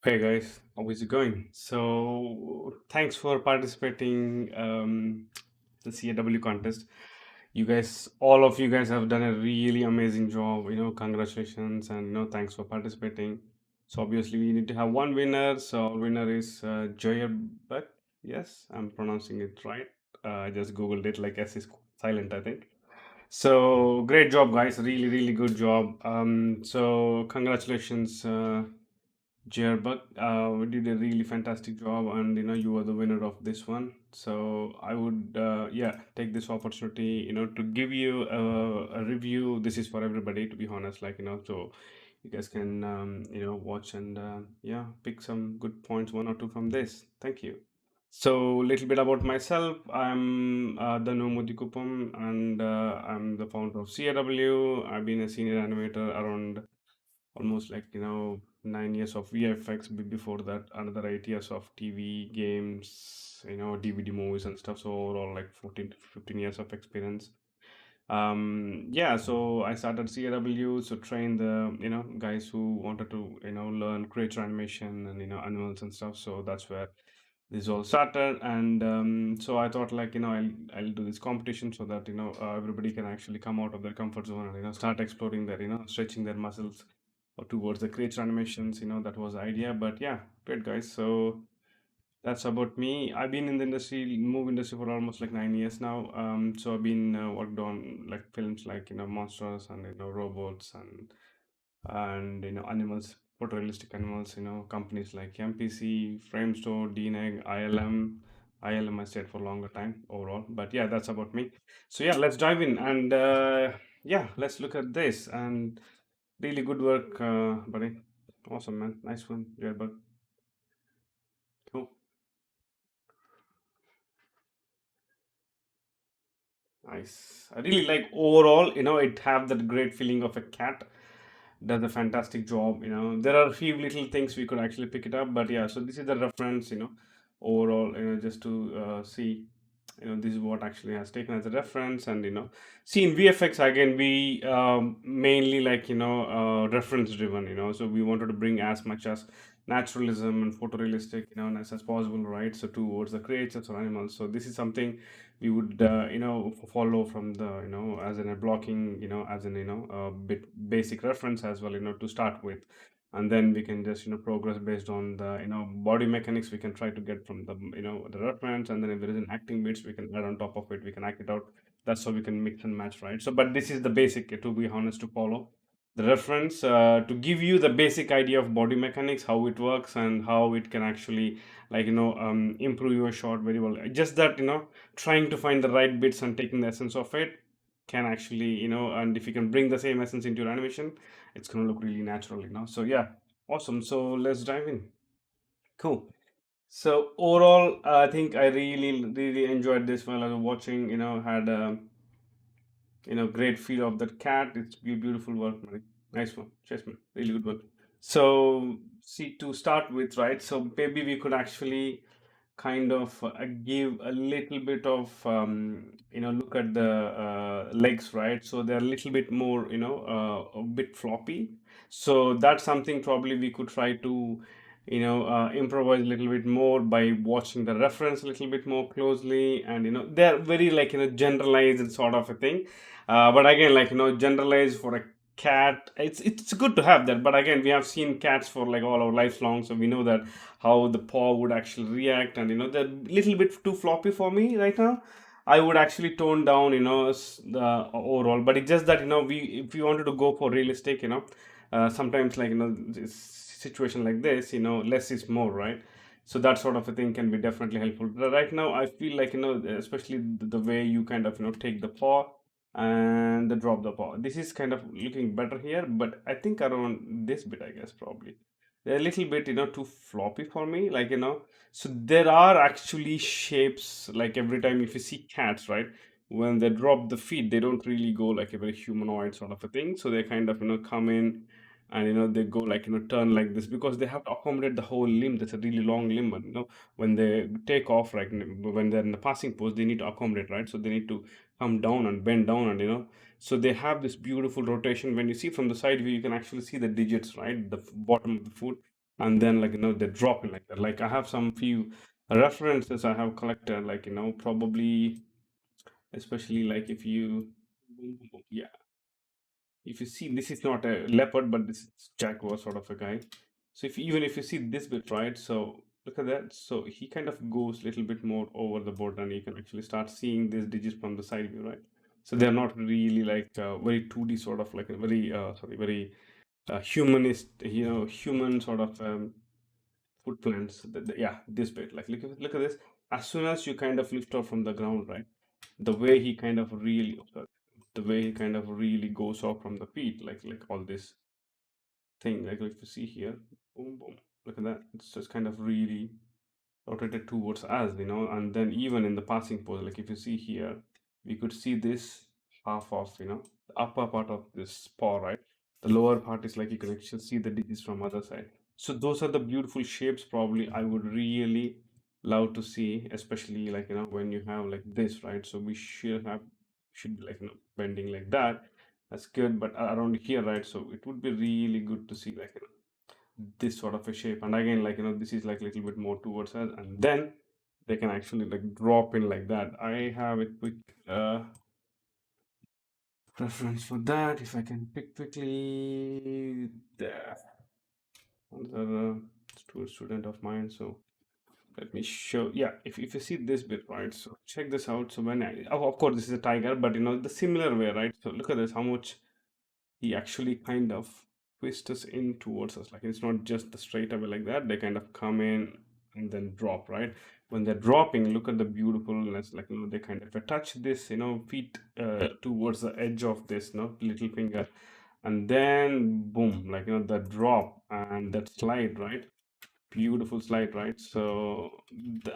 Hey guys, how is it going? So, thanks for participating the CAW contest. You guys, all of you guys have done a really amazing job. Congratulations and thanks for participating. So obviously we need to have one winner. So winner is Joya Buck. Yes, I'm pronouncing it right. I just googled it. Like S is silent, I think. So great job, guys. Really, really good job. So congratulations. Jerbak, you did a really fantastic job, and you are the winner of this one. So I would, yeah, take this opportunity, to give you a review. This is for everybody, to be honest, so you guys can, watch and yeah, pick some good points, one or two from this. Thank you. So, little bit about myself. I'm Danu Mudikupam, and I'm the founder of CAW. I've been a senior animator around almost 9 years of VFX. Before that, another 8 years of TV, games, DVD movies and stuff. So overall, like 14 to 15 years of experience. Yeah, so I started CAW, so train the guys who wanted to learn creature animation and animals and stuff. So that's where this all started. And so I thought, I'll do this competition so that everybody can actually come out of their comfort zone and start exploring their stretching their muscles or towards the creature animations. That was the idea. But yeah, great guys. So that's about me. I've been in the industry, movie industry, for almost like 9 years now. So I've been worked on like films like monsters and robots and animals, photorealistic animals. Companies like MPC, Framestore, DNEG, ILM. ILM I stayed for a longer time overall. But yeah, that's about me. So yeah, let's dive in and yeah, let's look at this. And really good work, buddy. Awesome, man. Nice one. Yeah, but cool. Nice. I really like overall, it have that great feeling of a cat does a fantastic job. There are a few little things we could actually pick it up, but yeah, so this is the reference, overall, just to see, this is what actually has taken as a reference. And see, in VFX again, we mainly reference driven, so we wanted to bring as much as naturalism and photorealistic, as possible, right? So towards the creatures or animals. So this is something we would follow from the as in a blocking, as in bit basic reference as well, to start with. And then we can just progress based on the body mechanics we can try to get from the the reference. And then if there is an acting bits we can add on top of it, we can act it out. That's how we can mix and match, right? So but this is the basic, to be honest, to follow the reference, to give you the basic idea of body mechanics, how it works and how it can actually improve your shot very well. Just that trying to find the right bits and taking the essence of it can actually and if you can bring the same essence into your animation, it's going to look really natural. So yeah, awesome. So let's dive in. Cool. So overall, I think I really enjoyed this while I was watching. Had a great feel of that cat. It's beautiful work, man. Nice one. Cheers, man. Really good work. So, see, to start with, right? So maybe we could actually kind of give a little bit of look at the legs, right? So they're a little bit more, a bit floppy. So that's something probably we could try to improvise a little bit more by watching the reference a little bit more closely. And they're very generalized sort of a thing. But again, generalized for a cat, it's good to have that. But again, we have seen cats for like all our lives long, so we know that how the paw would actually react. And they're a little bit too floppy for me right now. I would actually tone down the overall. But it's just that we, if we wanted to go for realistic, sometimes this situation like this, less is more, right? So that sort of a thing can be definitely helpful. But right now I feel like especially the way you kind of take the paw and the drop the paw, this is kind of looking better here. But I think around this bit, I guess, probably they're a little bit too floppy for me, so there are actually shapes, like every time if you see cats, right, when they drop the feet they don't really go like a very humanoid sort of a thing. So they kind of come in and they go turn like this because they have to accommodate the whole limb. That's a really long limb. And when they take off, like when they're in the passing pose, they need to accommodate, right? So they need to come down and bend down. And so they have this beautiful rotation. When you see from the side view, you can actually see the digits, right? The bottom of the foot. and then they drop in like that. Like I have some few references I have collected, probably, especially like if you, yeah, if you see, this is not a leopard, but this is jaguar sort of a guy. So even if you see this bit, right? So look at that. So he kind of goes a little bit more over the border, and you can actually start seeing these digits from the side view, right? So they're not really like very 2D, sort of like a very sorry, very humanist, human sort of footprints. Yeah, this bit. Like look at this. As soon as you kind of lift off from the ground, right? The way he kind of really, the way he kind of really goes off from the feet, like all this thing, like if you see here, boom, boom, look at that. It's just kind of really rotated towards us, and then even in the passing pose, like if you see here, we could see this half of, the upper part of this paw, right? The lower part is like you can actually see the digits from other side. So those are the beautiful shapes probably I would really love to see, especially like, when you have like this, right? So we should be like, bending like that. That's good, but around here, right? So it would be really good to see like, this sort of a shape, and again, like this is like a little bit more towards us, and then they can actually like drop in like that. I have a quick preference for that, if I can pick quickly. There, another student of mine, so let me show. Yeah, if you see this bit, right? So check this out. So when of course this is a tiger, but the similar way, right? So look at this, how much he actually kind of twists us in towards us. Like it's not just the straight away like that. They kind of come in and then drop, right? When they're dropping, look at the beautifulness. Like they kind of touch this, feet towards the edge of this, little finger, and then boom, like the drop and that slide, right? Beautiful slide, right? So,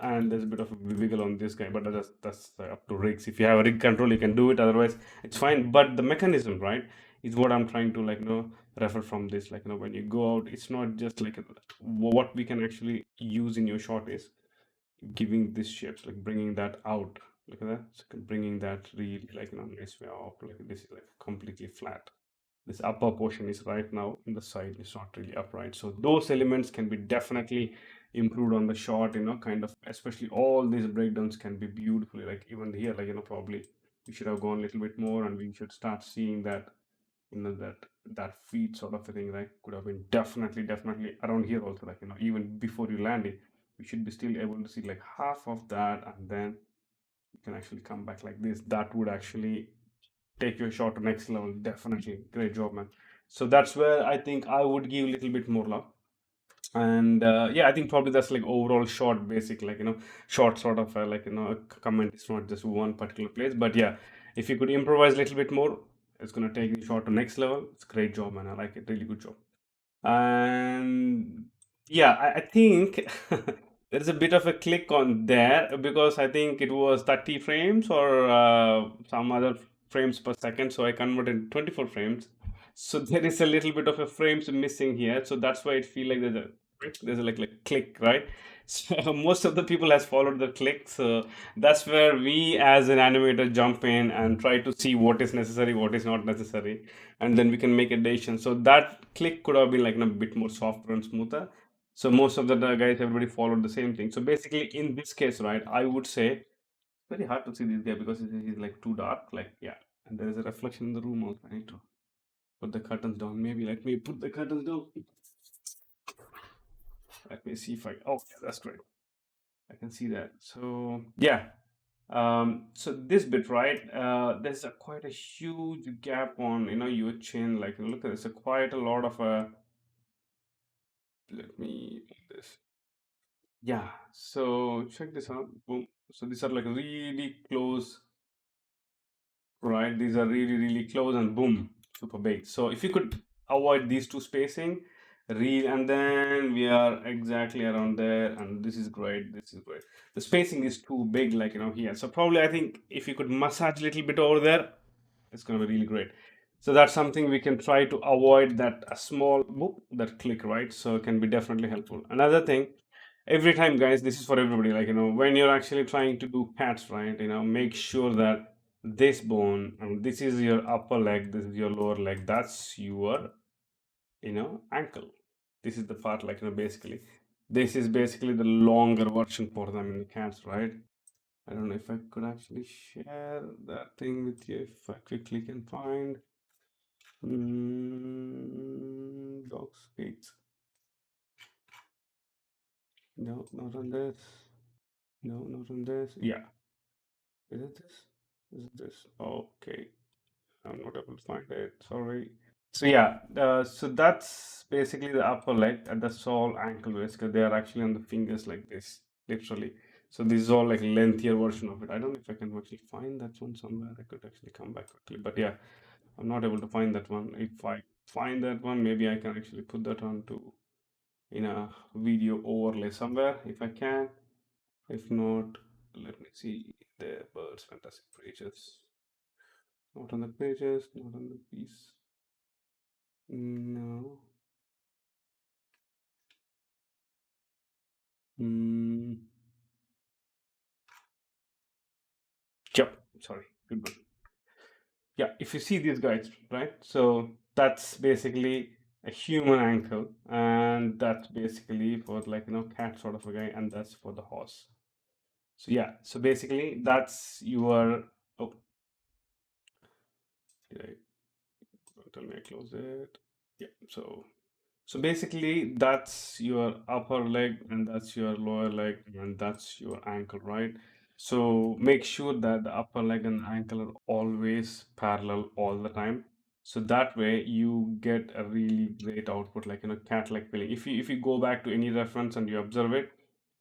and there's a bit of a wiggle on this guy, but that's up to rigs. If you have a rig control, you can do it. Otherwise, it's fine. But the mechanism, right, is what I'm trying to like refer from this. Like when you go out, it's not just like what we can actually use in your shot is giving this shapes, like bringing that out. Look at that, so bringing that really like nice way up. Like this is like completely flat. This upper portion is right now in the side, it's not really upright, so those elements can be definitely improved on the shot, kind of, especially all these breakdowns can be beautifully, like even here, like probably we should have gone a little bit more, and we should start seeing that, that feet sort of a thing, right, could have been definitely around here also, like even before you land it, we should be still able to see like half of that, and then you can actually come back like this. That would actually take your shot to next level. Definitely, great job, man. So that's where I think I would give a little bit more love. And yeah, I think probably that's like overall short, basic, like short sort of a comment. It's not just one particular place, but yeah, if you could improvise a little bit more, it's gonna take the shot to next level. It's a great job, man. I like it. Really good job. And yeah, I think there's a bit of a click on there, because I think it was 30 frames or some other frames per second. So I converted 24 frames. So there is a little bit of a frames missing here. So that's why it feel like there's a like click, right? So most of the people has followed the click. So that's where we as an animator jump in and try to see what is necessary, what is not necessary, and then we can make a decision. So that click could have been like a bit more softer and smoother. So most of the guys, everybody followed the same thing. So basically, in this case, right, I would say it's very hard to see this guy because he's like too dark. Like yeah, and there is a reflection in the room also. I need to put the curtains down. Maybe let me put the curtains down. Let me see if I. Oh, yeah, that's great. I can see that. So yeah. So this bit, right? There's a quite a huge gap on your chin. Like look at this, a quite a lot of let me move this. Yeah. So check this out. Boom. So these are like really close, right? These are really close, and boom, super big. So if you could avoid these two spacing, real, and then we are exactly around there, and this is great. This is great. The spacing is too big, like here. So probably I think if you could massage a little bit over there, it's going to be really great. So that's something we can try to avoid, that a small boop, that click, right? So it can be definitely helpful. Another thing, every time, guys, this is for everybody, like when you're actually trying to do cats, right, make sure that this bone, and this is your upper leg, this is your lower leg, that's your ankle. This is the part, like, basically, this is basically the longer version for them in the cats, right? I don't know if I could actually share that thing with you if I quickly can find. Dogs, gates. No, not on this. No, not on this. Yeah. Is it this? Is it this? Okay. I'm not able to find it. Sorry. So yeah, so that's basically the upper leg and the sole ankle basically. They are actually on the fingers like this, literally. So this is all like lengthier version of it. I don't know if I can actually find that one somewhere. I could actually come back quickly. But yeah, I'm not able to find that one. If I find that one, maybe I can actually put that onto in a video overlay somewhere if I can. If not, let me see the birds fantastic creatures. Not on the pages, not on the piece. No. Mm, yep. Sorry. Good one. Yeah. If you see these guys, right? So that's basically a human ankle, and that's basically for like cat sort of a guy, and that's for the horse. So yeah. So basically, that's your. Oh, did I don't tell me I close it? Yeah. So basically, that's your upper leg and that's your lower leg and that's your ankle, right? So make sure that the upper leg and ankle are always parallel all the time. So that way you get a really great output, like cat-like feeling. If you go back to any reference and you observe it,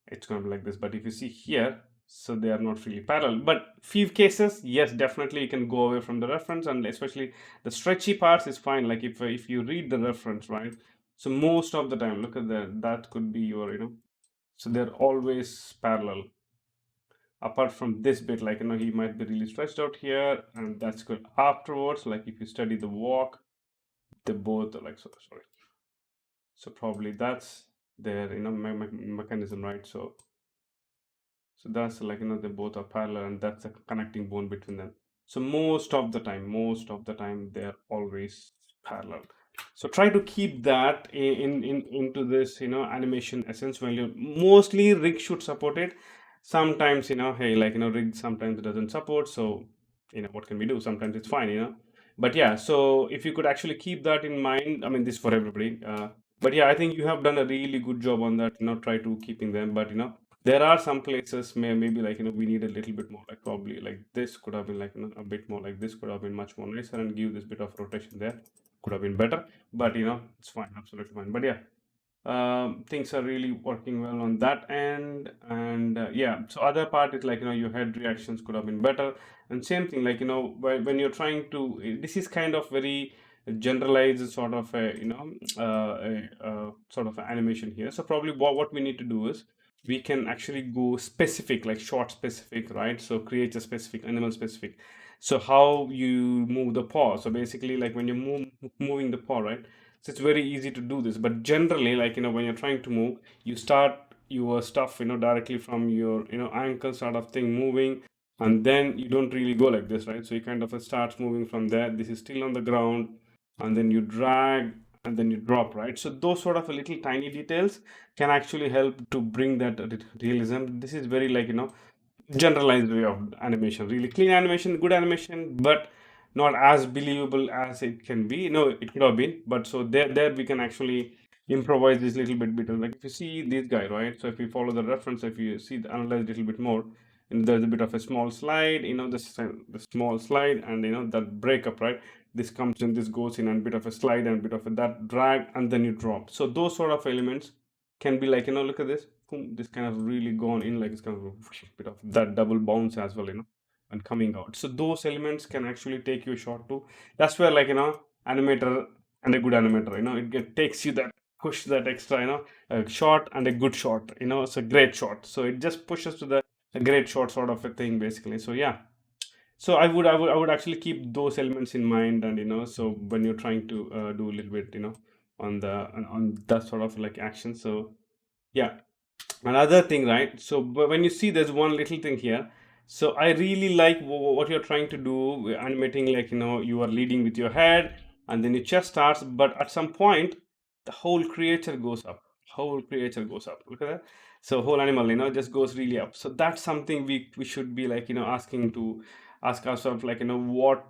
it's going to be like this. But if you see here, so they are not really parallel. But few cases, yes, definitely you can go away from the reference, and especially the stretchy parts is fine. Like if you read the reference, right? So most of the time, look at that. That could be your, so they're always parallel. Apart from this bit, like he might be really stretched out here, and that's good. Afterwards, like if you study the walk, they both are like so. Sorry. So probably that's their mechanism, right? So that's like, they both are parallel and that's a connecting bone between them. So most of the time, they're always parallel. So try to keep that into this, animation essence when you mostly rig should support it. Sometimes, hey, like, rig sometimes doesn't support. So, what can we do? Sometimes it's fine. But yeah, so if you could actually keep that in mind, I mean, this for everybody. But yeah, I think you have done a really good job on that, try to keeping them. But, there are some places maybe like we need a little bit more, like probably like this could have been like a bit more, like this could have been much more nicer and give this bit of rotation there, could have been better. But it's fine, absolutely fine. But yeah, things are really working well on that end. And yeah, so other part is like your head reactions could have been better. And same thing, like when you're trying to this is kind of very generalized sort of a sort of animation here. So probably what we need to do is we can actually go specific, like short specific, right? So create a specific animal specific. So how you move the paw, so basically like when you're moving the paw, right? So it's very easy to do this. But generally, like when you're trying to move, you start your stuff directly from your ankle sort of thing moving, and then you don't really go like this, right? So you kind of starts moving from there. This is still on the ground, and then you drag and then you drop, right? So those sort of little tiny details can actually help to bring that realism. This is very like generalized way of animation, really clean animation, good animation, but not as believable as it can be. It could have been, but so there we can actually improvise this little bit better. Like if you see this guy, right? So if you follow the reference, if you see the analyze a little bit more, and there's a bit of a small slide, the small slide, and that breakup, right? This comes in, this goes in, and bit of a slide and bit of a that drag, and then you drop. So those sort of elements can be like look at this, boom, this kind of really gone in, like it's kind of a bit of that double bounce as well, and coming out. So those elements can actually take you short too. That's where like animator and a good animator, takes you that push that extra, a shot and a good shot, it's a great shot. So it just pushes to the a great shot sort of a thing basically. So yeah, so I would actually keep those elements in mind, and so when you're trying to do a little bit, on that sort of like action. So yeah, another thing, right? So when you see there's one little thing here, so I really like what you're trying to do, animating, like you are leading with your head and then your chest starts, but at some point the whole creature goes up. Whole creature goes up. Look at that. So whole animal, just goes really up. So that's something we should be like, asking to ask ourselves, like, what,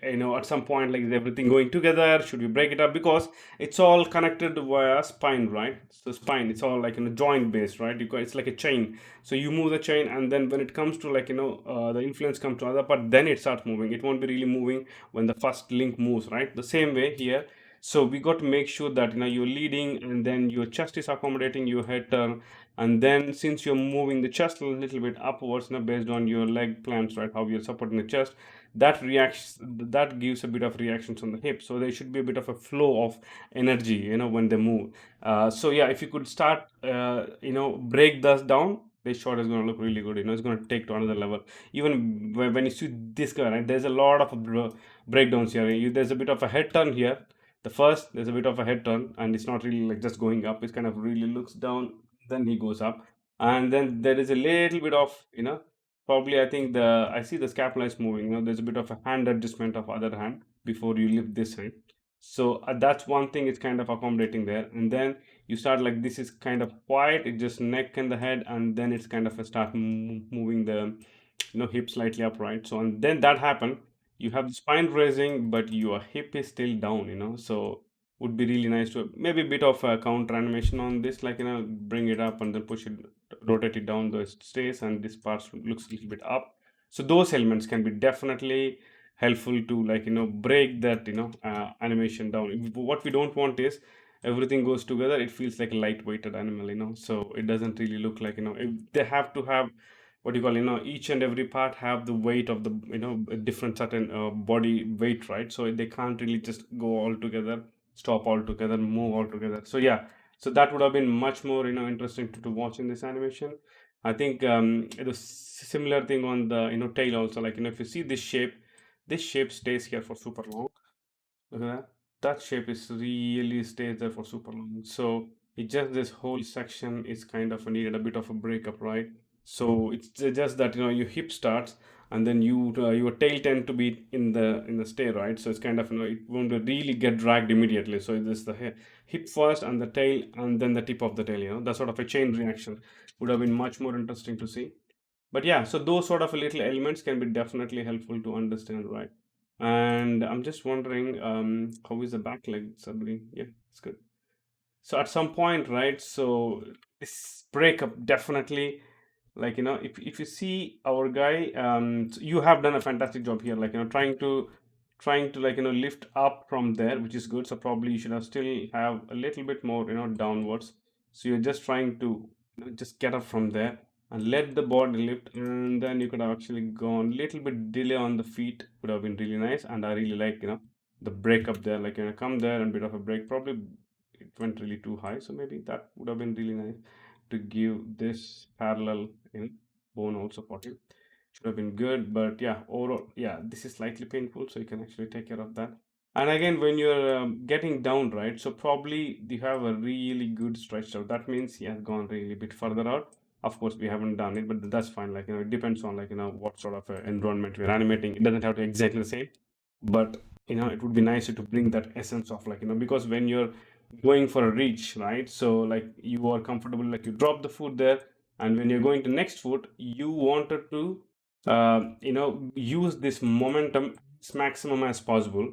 at some point, like, is everything going together? Should we break it up? Because it's all connected via spine, right? So spine, it's all like, joint based, right? It's like a chain. So you move the chain, and then when it comes to, like, the influence comes to other part, then it starts moving. It won't be really moving when the first link moves, right? The same way here. So we got to make sure that, you're leading, and then your chest is accommodating your head turn, and then since you're moving the chest a little bit upwards, based on your leg plans, right, how you're supporting the chest, that gives a bit of reactions on the hip. So there should be a bit of a flow of energy, when they move. So yeah, if you could start, break this down, this shot is going to look really good. It's going to take to another level. Even when you see this guy, right, there's a lot of breakdowns here. There's a bit of a head turn here. The first, there's a bit of a head turn, and it's not really like just going up. It's kind of really looks down, then he goes up, and then there is a little bit of, probably, I think I see the scapula is moving. There's a bit of a hand adjustment of other hand before you lift this hand. So that's one thing. It's kind of accommodating there, and then you start like this is kind of quiet. It just neck and the head, and then it's kind of a start moving the, hip slightly upright. So and then that happen, you have the spine raising, but your hip is still down. So would be really nice to maybe a bit of a counter animation on this, like, bring it up and then push it, rotate it down, though it stays, and this part looks a little bit up. So those elements can be definitely helpful to, like, break that, animation down. What we don't want is everything goes together, it feels like a lightweighted animal, so it doesn't really look like, they have to have what you call, each and every part have the weight of the, a different certain body weight, right? So they can't really just go all together, stop all together, move all together. So yeah, so that would have been much more, interesting to watch in this animation. I think it was similar thing on the, tail also. Like, if you see this shape stays here for super long. Look at that. That shape is really stays there for super long. So it just this whole section is kind of needed a bit of a breakup, right? So it's just that, your hip starts, and then your tail tend to be in the stay, right? So it's kind of, it won't really get dragged immediately. So it's the hip first, and the tail, and then the tip of the tail. That sort of a chain reaction would have been much more interesting to see. But yeah, so those sort of little elements can be definitely helpful to understand, right? And I'm just wondering, how is the back leg, Sabri? Yeah, it's good. So at some point, right? So this breakup definitely, like, if you see our guy, you have done a fantastic job here, like, trying to, like, lift up from there, which is good. So probably you should have still have a little bit more, downwards. So you're just trying to, just get up from there and let the body lift, and then you could have actually gone a little bit delay on the feet, would have been really nice. And I really like, the break up there, like, come there and bit of a break. Probably it went really too high, so maybe that would have been really nice to give this parallel, bone also for him. Should have been good, but yeah, overall, yeah, this is slightly painful, so you can actually take care of that. And again, when you're getting down, right, so probably you have a really good stretch out. That means he has gone really bit further out. Of course, we haven't done it, but that's fine. Like, it depends on, like, what sort of environment we're animating. It doesn't have to exactly the same, but it would be nicer to bring that essence of, like, because when you're going for a reach, right, so like you are comfortable, like you drop the foot there, and when you're going to next foot, you wanted to use this momentum as maximum as possible.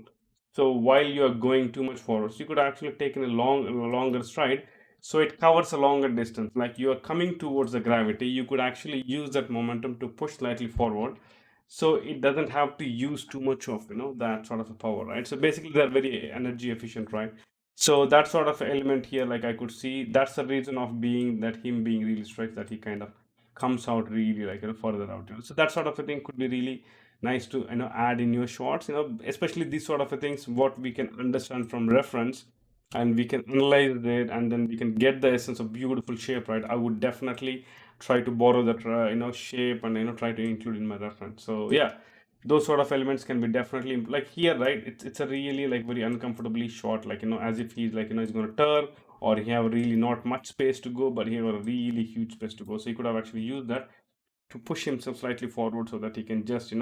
So while you are going too much forward, so you could actually take in a longer stride, so it covers a longer distance. Like, you are coming towards the gravity, you could actually use that momentum to push slightly forward, so it doesn't have to use too much of, that sort of a power, right? So basically they're very energy efficient, right? So that sort of element here, like, I could see that's the reason of being that him being really stretched, that he kind of comes out really, like, further out, so that sort of a thing could be really nice to, add in your shots, especially these sort of a things what we can understand from reference, and we can analyze it, and then we can get the essence of beautiful shape, right? I would definitely try to borrow that shape, and try to include in my reference. So yeah, those sort of elements can be definitely like here, right? It's a really, like, very uncomfortably short, like, as if he's, like, he's going to turn, or he have really not much space to go, but he have a really huge space to go. So he could have actually used that to push himself slightly forward, so that he can just,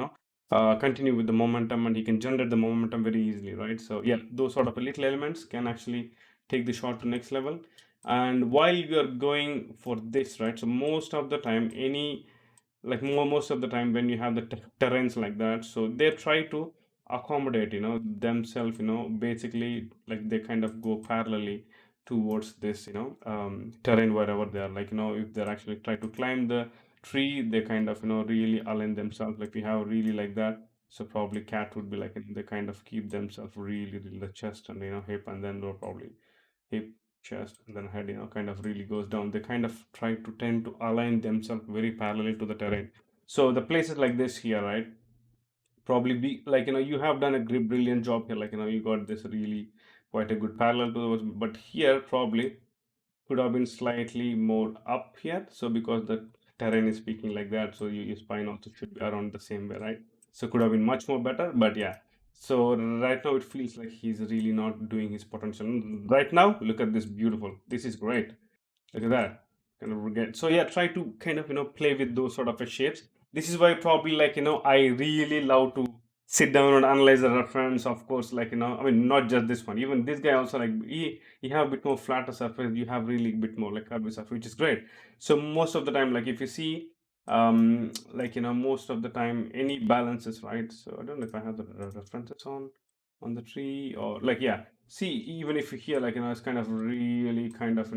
continue with the momentum, and he can generate the momentum very easily, right? So yeah, those sort of little elements can actually take the shot to next level. And while you're going for this, right? So most of the time, any like most of the time when you have the terrains like that, so they try to accommodate, themselves, basically like they kind of go parallelly towards this, terrain wherever they are. Like, if they're actually try to climb the tree, they kind of, really align themselves. Like we have really like that. So probably cat would be like, they kind of keep themselves really the chest and, hip, and then they'll probably hip, chest, and then head, kind of really goes down. They kind of try to tend to align themselves very parallel to the terrain. So the places like this here, right? Probably be like, you have done a great, brilliant job here. Like, you got this really quite a good parallel to those, but here probably could have been slightly more up here. So because the terrain is speaking like that, so your spine also should be around the same way, right? So could have been much more better, but yeah. So right now it feels like he's really not doing his potential. Right now, look at this beautiful. This is great. Look at that. Kind of get so yeah, try to kind of play with those sort of shapes. This is why probably like I really love to sit down and analyze the reference. Of course, like I mean not just this one. Even this guy also like he have a bit more flatter surface. You have really bit more like curvy surface, which is great. So most of the time, like if you see like most of the time any balances, right? So I don't know if I have the references on the tree or like yeah. See, even if you hear like it's kind of really kind of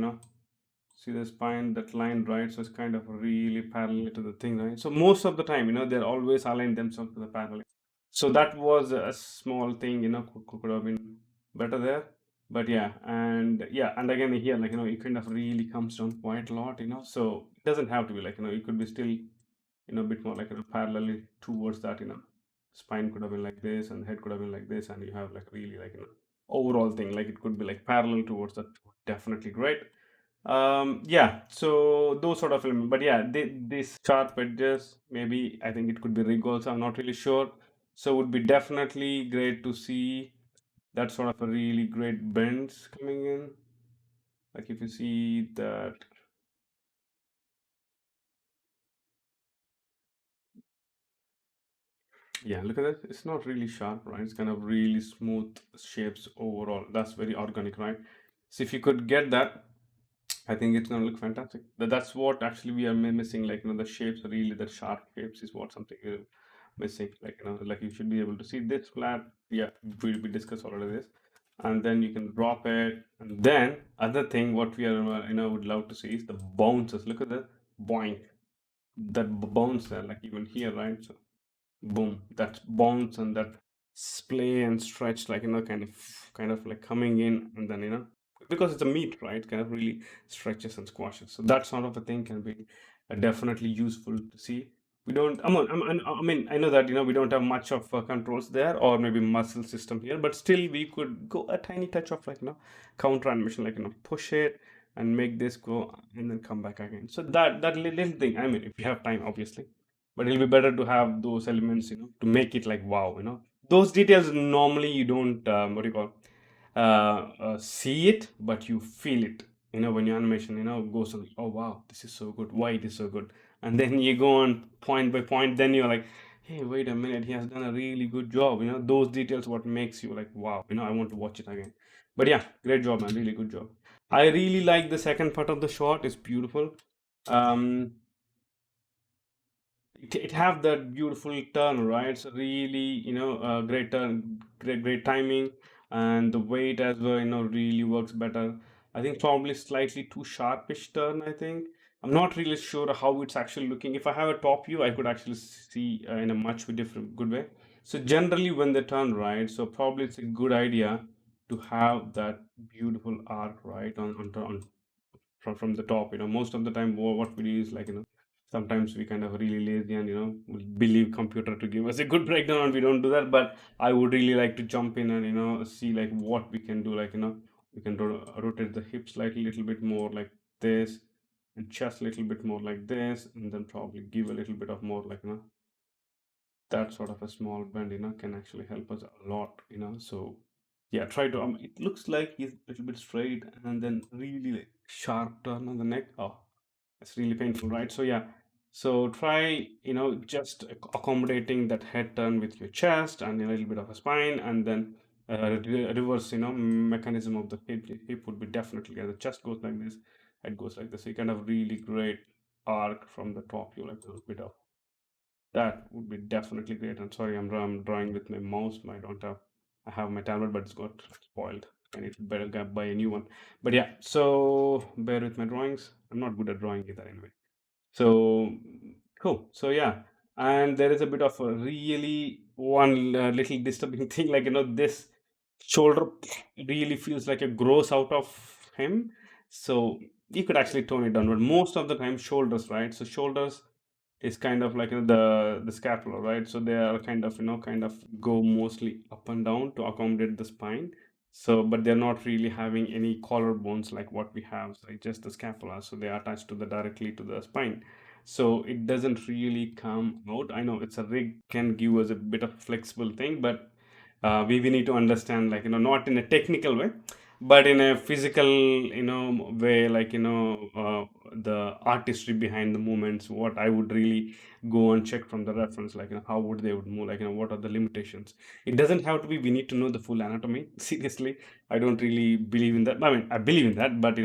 see the spine, that line, right? So it's kind of really parallel to the thing, right? So most of the time, they're always aligned themselves to the parallel. So that was a small thing, could have been better there. But yeah, and again here, like it kind of really comes down quite a lot, So it doesn't have to be like, it could be still, a bit more like parallelly towards that, spine could have been like this, and head could have been like this, and you have like really like overall thing, like it could be like parallel towards that. Definitely great. Yeah, so those sort of elements, but yeah, this sharp edges, maybe I think it could be rig also, I'm not really sure. So would be definitely great to see that sort of a really great bends coming in. Like if you see that, yeah, look at that. It's not really sharp, right? It's kind of really smooth shapes overall. That's very organic, right? So if you could get that, I think it's gonna look fantastic. That's what actually we are missing. Like the shapes, really the sharp shapes is what something we're missing. Like like you should be able to see this flat. Yeah, we discussed already this, and then you can drop it. And then other thing, what we are would love to see is the bounces. Look at the boing, that bounce there. Like even here, right? So boom, that bounce and that splay and stretch, like kind of like coming in, and then because it's a meat, right, kind of really stretches and squashes. So that sort of a thing can be definitely useful to see. We don't I mean I know that we don't have much of controls there, or maybe muscle system here, but still we could go a tiny touch of like counter animation, like push it and make this go and then come back again. So that little thing, I mean if you have time obviously, but it'll be better to have those elements to make it like wow, those details normally you don't what do you call see it, but you feel it, when your animation goes on. Oh wow, this is so good, why it is so good. And then you go on point by point, then you're like, hey, wait a minute, he has done a really good job. Those details what makes you like wow, I want to watch it again. But yeah, great job, man, really good job. I really like the second part of the shot. It's beautiful. Um it have that beautiful turn, right? So really, great turn, great timing, and the weight as well, really works better. I think probably slightly too sharpish turn, I think. I'm not really sure how it's actually looking. If I have a top view, I could actually see in a much different good way. So generally when they turn right, so probably it's a good idea to have that beautiful arc right on from the top. Most of the time what we do is like sometimes we kind of really lazy and we believe computer to give us a good breakdown, and we don't do that. But I would really like to jump in and see like what we can do. Like we can rotate the hips slightly, little bit more like this, and chest a little bit more like this, and then probably give a little bit of more like that sort of a small bend can actually help us a lot. So yeah, try to it looks like he's a little bit straight, and then really like sharp turn on the neck. Oh, it's really painful, right? So yeah, so try just accommodating that head turn with your chest and a little bit of a spine, and then reverse, mechanism of the hip would be definitely, the chest goes like this, it goes like this. So you kind of really great arc from the top. You like a bit of that would be definitely great. I'm sorry, I'm drawing with my mouse. I have my tablet, but it's got spoiled. I need to better buy a new one. But yeah, so bear with my drawings. I'm not good at drawing either anyway. So cool. So yeah, and there is a bit of a really one little disturbing thing, like this shoulder really feels like it grows out of him. So you could actually tone it down, but most of the time shoulders, right? So shoulders is kind of like the scapula, right? So they are kind of kind of go mostly up and down to accommodate the spine. So, but they're not really having any collarbones like what we have, like just the scapula. So they are attached to the directly to the spine. So it doesn't really come out. I know it's a rig can give us a bit of flexible thing, but we need to understand, like not in a technical way, but in a physical way, like the artistry behind the movements, what I would really go and check from the reference, like how would they would move, like what are the limitations. It doesn't have to be we need to know the full anatomy. Seriously, I don't really believe in that. I mean, I believe in that, but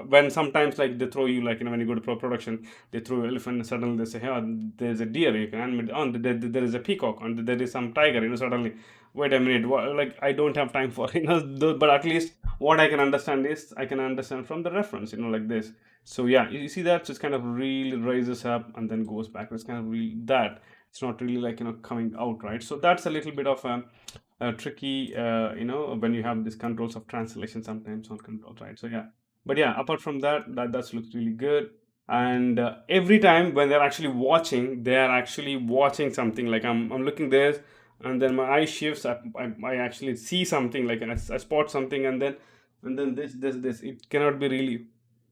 when sometimes like they throw you, like when you go to production, they throw you elephant and suddenly they say, hey, there's a deer you can animate on, there is a peacock on, there is some tiger, suddenly wait a minute, like I don't have time for but at least what I can understand is I can understand from the reference, like this. So yeah, you see that, so it's kind of really raises up and then goes back. It's kind of really that it's not really like coming out, right? So that's a little bit of a tricky, when you have these controls of translation sometimes on controls, right? So yeah, but yeah, apart from that, that does looks really good. And every time when they're actually watching something, like I'm looking there, and then my eye shifts. I actually see something, like I spot something, and then this it cannot be really,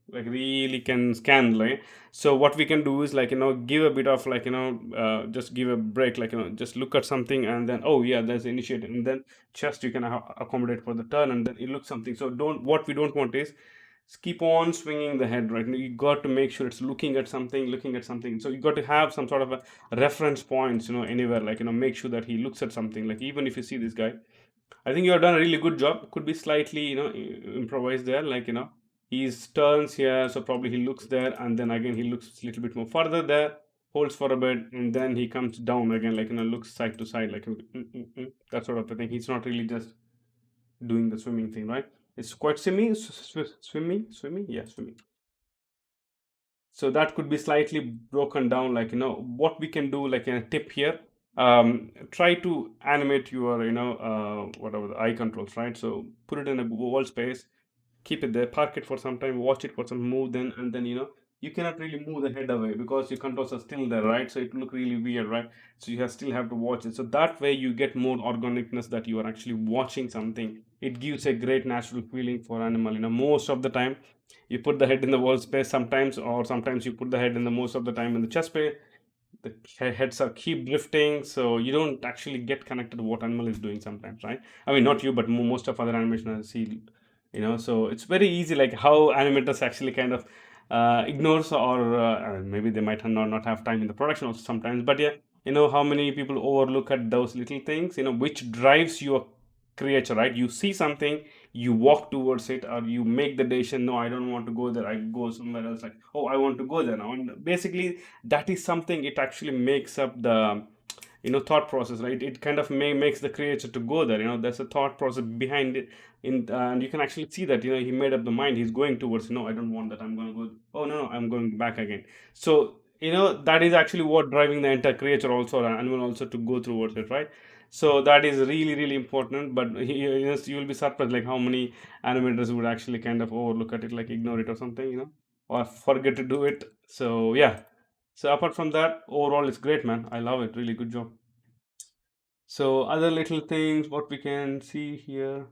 like really can scan, like. So what we can do is, like give a bit of, like just give a break, like just look at something, and then oh yeah, there's initiate, and then just you can accommodate for the turn, and then it looks something. So don't what we don't want is keep on swinging the head, right? You got to make sure it's looking at something. So you got to have some sort of a reference points, anywhere, like make sure that he looks at something. Like even if you see this guy, I think you have done a really good job. Could be slightly, improvise there, like he turns here, so probably he looks there, and then again he looks a little bit more further there, holds for a bit, and then he comes down again, like looks side to side, like that sort of a thing. He's not really just doing the swimming thing, right? It's quite swimming, yeah, swimming. So that could be slightly broken down, like what we can do, like a tip here. Try to animate your whatever the eye controls, right? So put it in a wall space, keep it there, park it for some time, watch it for some move, then and then you cannot really move the head away because your controls are still there, right? So it look really weird, right? So still have to watch it. So that way you get more organicness, that you are actually watching something. It gives a great natural feeling for animal. Most of the time you put the head in the wall space sometimes, or sometimes you put the head in the most of the time in the chest space. The heads are keep drifting, so you don't actually get connected to what animal is doing sometimes, right? I mean, not you, but most of other animation I see, so it's very easy, like how animators actually kind of ignores, or maybe they might not have time in the production also sometimes, but yeah, how many people overlook at those little things, which drives your creature, right? You see something, you walk towards it, or you make the decision, no, I don't want to go there, I go somewhere else, like, oh, I want to go there now. And basically that is something, it actually makes up the thought process, right? It kind of makes the creator to go there. There's a thought process behind it, and you can actually see that he made up the mind, he's going towards, no, I don't want that, I'm going to go, oh no, no, I'm going back again. So that is actually what driving the entire creature also, or animal also, to go towards it, right? So that is really really important. But yes, you will be surprised, like how many animators would actually kind of overlook at it, like ignore it or something, or forget to do it. So yeah, so apart from that, overall it's great, man. I love it. Really good job. So other little things, what we can see here.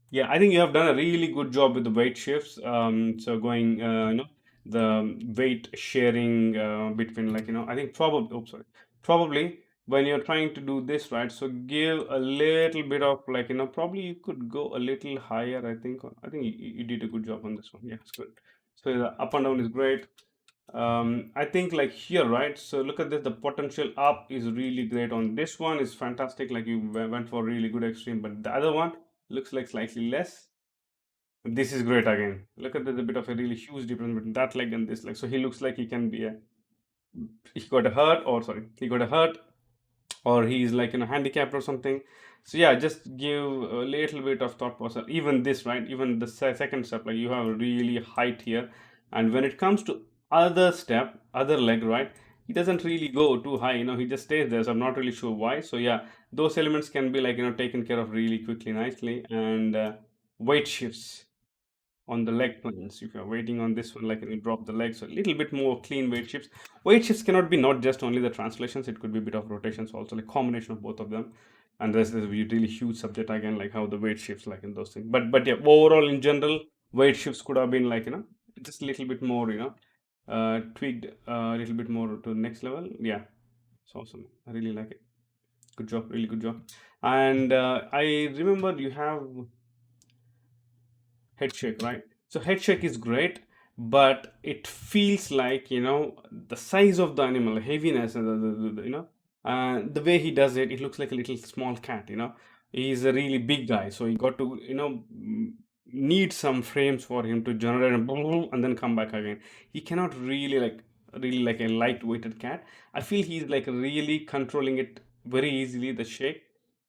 Yeah, I think you have done a really good job with the weight shifts. So going, the weight sharing between, like, I think probably, oh, sorry, probably when you're trying to do this, right? So give a little bit of, like, probably you could go a little higher. I think you did a good job on this one. Yeah, it's good. So the up and down is great. I think like here, right? So look at this. The potential up is really great on this one. Is fantastic. Like you went for really good extreme, but the other one looks like slightly less. This is great again. Look at there's a bit of a really huge difference between that leg and this leg. So he looks like he can be a he got a hurt, or sorry, he got a hurt, or he's like handicapped or something. So yeah, just give a little bit of thought process. Even this, right? Even the second step, like you have a really height here, and when it comes to other step, other leg, right? He doesn't really go too high. He just stays there. So I'm not really sure why. So yeah, those elements can be like taken care of really quickly, nicely, and weight shifts on the leg planes. If you're waiting on this one, like you drop the legs, so a little bit more clean weight shifts. Weight shifts cannot be not just only the translations, it could be a bit of rotations also, like combination of both of them. And there's a really huge subject again, like how the weight shifts, like in those things. But yeah, overall in general, weight shifts could have been like, just a little bit more, tweaked a little bit more to the next level. Yeah, it's awesome. I really like it. Good job, really good job. And I remember you have head shake, right? So head shake is great, but it feels like the size of the animal, the heaviness, and the way he does it, it looks like a little small cat. He's a really big guy, so he got to need some frames for him to generate and then come back again. He cannot really like a lightweighted cat. I feel he's like really controlling it very easily, the shake,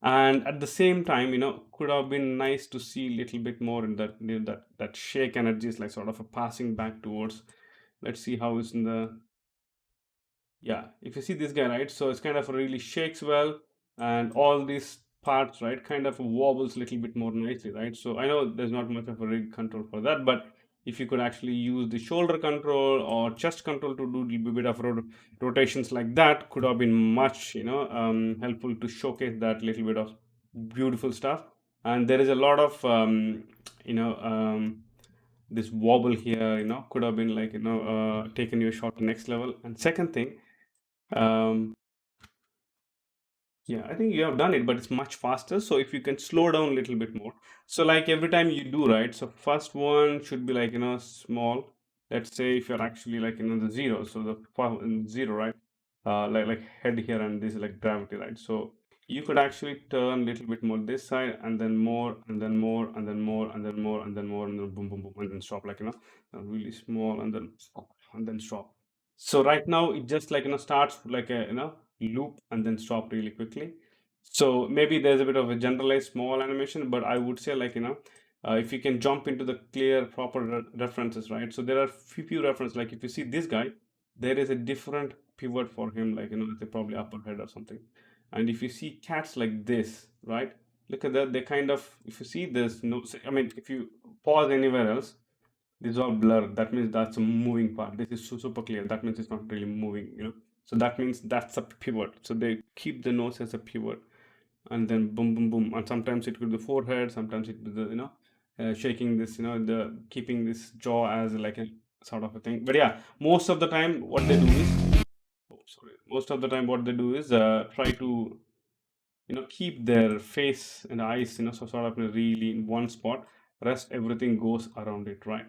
and at the same time could have been nice to see a little bit more in that shake energy is like sort of a passing back towards. Let's see how it's in the. Yeah, if you see this guy, right? So it's kind of really shakes well, and all these parts, right, kind of wobbles a little bit more nicely, right? So I know there's not much of a rig control for that, but if you could actually use the shoulder control or chest control to do a little bit of rotations like that, could have been much, helpful to showcase that little bit of beautiful stuff. And there is a lot of, you know, this wobble here, could have been like, taken your shot to next level. And second thing, um, yeah, I think you have done it, but it's much faster. So if you can slow down a little bit more. So like every time you do, right? So first one should be like, small. Let's say if you're actually like, the zero. So the zero, right? Like head here, and this is like gravity, right? So you could actually turn a little bit more this side, and then more, and then more, and then more, and then more, and then more, and then boom, boom, boom, and then stop, like, really small, and then stop. So right now it just like starts like a loop and then stop really quickly. So maybe there's a bit of a generalized small animation, but I would say like if you can jump into the clear proper references, right? So there are few references. Like if you see this guy, there is a different pivot for him, like they probably upper head or something. And if you see cats like this, right? Look at that. They kind of, if you see this, no, I mean, if you pause anywhere else, this is all blur. That means that's a moving part. This is super clear. That means it's not really moving. So that means that's a pivot. So they keep the nose as a pivot, and then boom, boom, boom. And sometimes it could be the forehead. Sometimes it could be the shaking this. The keeping this jaw as like a sort of a thing. But yeah, most of the time what they do is, oh, sorry. Most of the time what they do is try to keep their face and eyes so sort of really in one spot. Rest everything goes around it, right?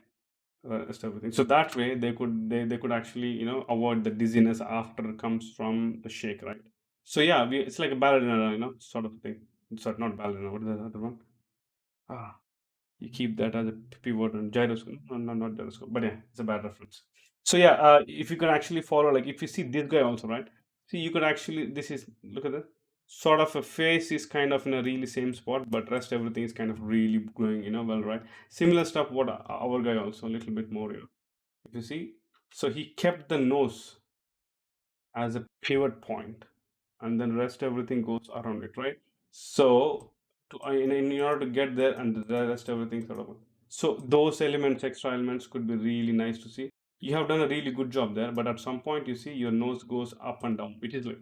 Rest everything. So that way they could actually avoid the dizziness after it comes from the shake, right? So yeah, it's like a ballerina, sort of thing. Sorry, not ballerina. What is the other one? Ah, you keep that as a pivot and gyroscope. No, no, not gyroscope. But yeah, it's a bad reference. So yeah, if you can actually follow, like if you see this guy also, right? See, you could actually this is look at this. Sort of a face is kind of in a really same spot, but rest everything is kind of really going, well, right? Similar stuff. What our guy also a little bit more, if you see. So he kept the nose as a pivot point, and then rest everything goes around it, right? So in order to get there, and the rest everything sort of. So those elements, extra elements, could be really nice to see. You have done a really good job there, but at some point you see your nose goes up and down, which is like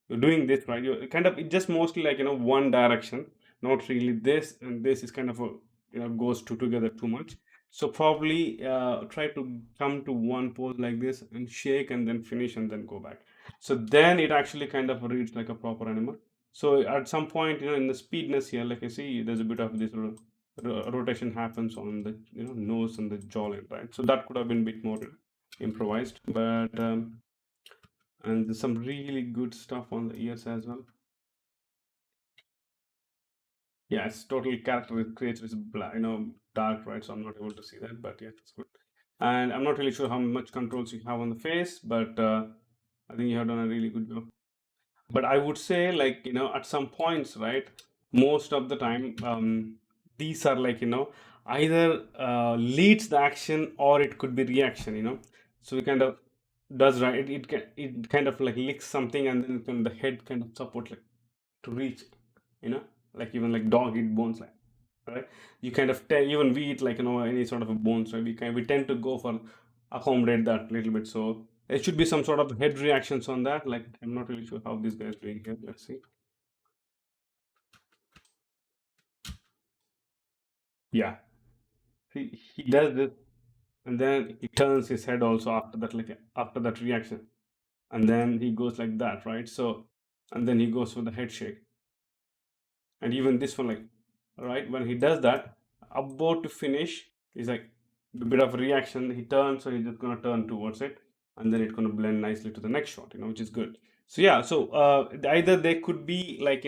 you're doing this, right? You're kind of, it just mostly like one direction, not really this, and this is kind of a goes together too much. So probably try to come to one pose like this and shake and then finish and then go back. So then it actually kind of reads like a proper animal. So at some point, in the speedness here, like I see, there's a bit of this rotation happens on the nose and the jawline, right? So that could have been a bit more. improvised, but and there's some really good stuff on the ears as well. Yeah, it's totally character it creates is black, dark, right? So I'm not able to see that, but yeah, it's good. And I'm not really sure how much controls you have on the face, but I think you have done a really good job. But I would say, like, at some points, right? Most of the time, these are like, either leads the action or it could be reaction, So it kind of does, right? It kind of like licks something and then the head kind of support like to reach, you know, like even like dog eat bones, like, right? You kind of even we eat like any sort of a bones, right? We tend to go for accommodate that little bit. So there should be some sort of head reactions on that. Like I'm not really sure how this guy is doing here. Let's see. Yeah, he does this, and then he turns his head also after that, like after that reaction, and then he goes like that, right? So and then he goes for the head shake. And even this one, like, right, when he does that, about to finish, he's like a bit of a reaction. He turns, so he's just gonna turn towards it, and then it's gonna blend nicely to the next shot, which is good. So yeah, so either they could be like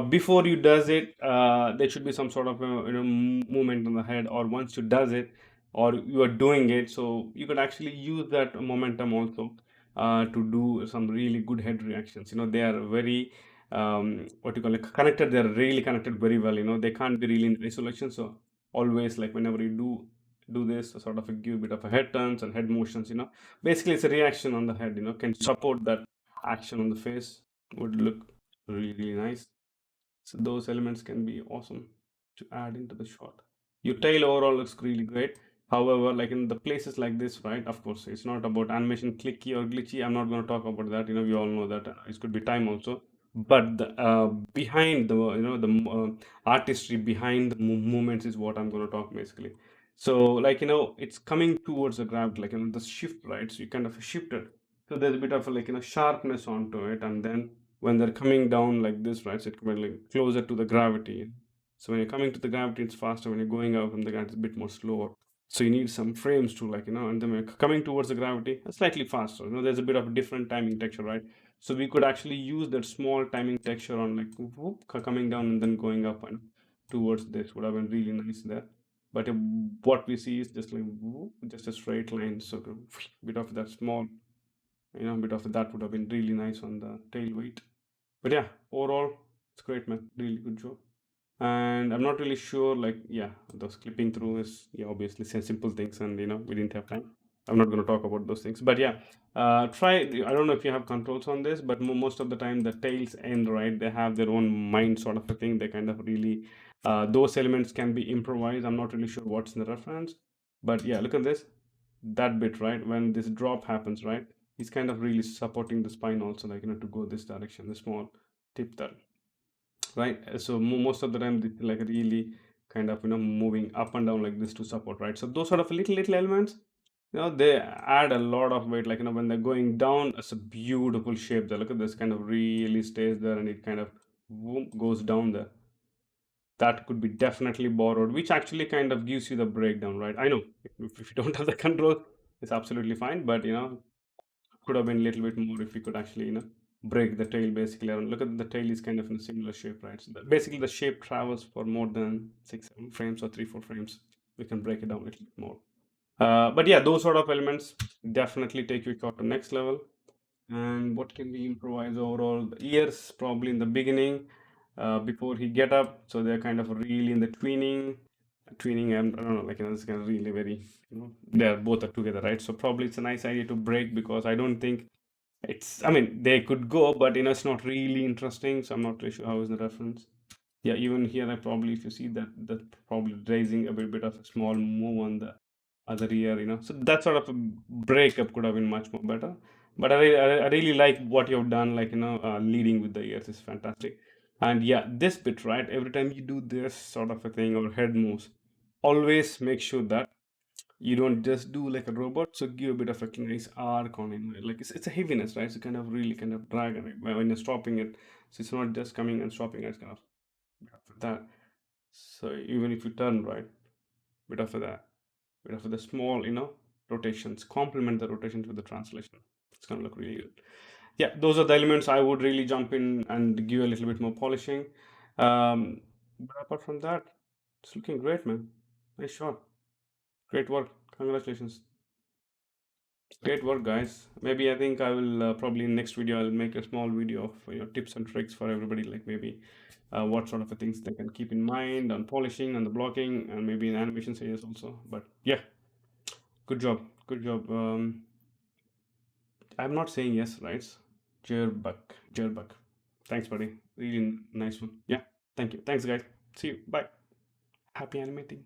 before you does it, there should be some sort of movement on the head, or once you does it, or you are doing it, so you could actually use that momentum also to do some really good head reactions. They are very what you call it connected. They are really connected very well. They can't be really in isolation. So always like whenever you do this, sort of give a bit of a head turns and head motions. Basically it's a reaction on the head. Can support that action on the face. Would look really really nice. So those elements can be awesome to add into the shot. Your tail overall looks really great. However, like in the places like this, right? Of course, it's not about animation clicky or glitchy. I'm not going to talk about that. We all know that it could be time also. But the behind the artistry behind the movements is what I'm going to talk basically. So like it's coming towards the gravity, like the shift, right? So you kind of shift it. So there's a bit of like sharpness onto it, and then when they're coming down like this, right? So it's coming like closer to the gravity. So when you're coming to the gravity, it's faster. When you're going out from the gravity, it's a bit more slower. So you need some frames to like, and then when you're coming towards the gravity, it's slightly faster. There's a bit of a different timing texture, right? So we could actually use that small timing texture on like whoop, coming down and then going up and towards this would have been really nice there. But what we see is just like whoop, just a straight line. So a bit of that small, bit of that would have been really nice on the tail weight. But yeah, overall, it's great, man. Really good job. And I'm not really sure, like, yeah, those clipping through is, yeah, obviously simple things, and we didn't have time. I'm not going to talk about those things, but yeah, try. I don't know if you have controls on this, but most of the time the tails end, right? They have their own mind, sort of a thing. They kind of really, those elements can be improvised. I'm not really sure what's in the reference, but yeah, look at this, that bit, right? When this drop happens, right? He's kind of really supporting the spine also, like to go this direction, the small tip that, right? So most of the time this is like really kind of moving up and down like this to support, right? So those sort of little elements, they add a lot of weight. Like when they're going down, it's a beautiful shape there. Look at this, kind of really stays there, and it kind of goes down there. That could be definitely borrowed, which actually kind of gives you the breakdown, right? I know if you don't have the control, it's absolutely fine, but could have been a little bit more if we could actually break the tail basically around. Look at the tail is kind of in a similar shape, right? So basically the shape travels for more than 6 7 frames or 3 4 frames. We can break it down a little bit more, but yeah, those sort of elements definitely take your shot to next level. And what can we improvise overall? The ears probably in the beginning, before he get up, so they're kind of really in the tweening, and I don't know, like it's kind of really very, they're both are together, right? So probably it's a nice idea to break, because I don't think I mean, they could go, but it's not really interesting. So I'm not really sure how is the reference. Yeah, even here, I probably, if you see that probably raising a bit of a small move on the other ear, So that sort of a breakup could have been much more better. But I really like what you've done, like, leading with the ears is fantastic. And yeah, this bit, right? Every time you do this sort of a thing or head moves, always make sure that you don't just do like a robot. So give a bit of a nice arc on it. Like it's a heaviness, right? So kind of really kind of drag on it when you're stopping it. So it's not just coming and stopping, it's kind of that. So even if you turn right, bit of that, bit of the small, rotations, complement the rotations with the translation. It's gonna look really good. Yeah, those are the elements I would really jump in and give a little bit more polishing. But apart from that, it's looking great, man. Nice shot. Great work. Congratulations. Great work, guys. Maybe I think I will probably in next video I'll make a small video of tips and tricks for everybody, like maybe what sort of a things they can keep in mind on polishing and the blocking and maybe in animation series also. But yeah, good job. Good job. I'm not saying yes, right? Jerbuck. Jerbuck. Thanks, buddy. Really nice one. Yeah. Thank you. Thanks, guys. See you. Bye. Happy animating.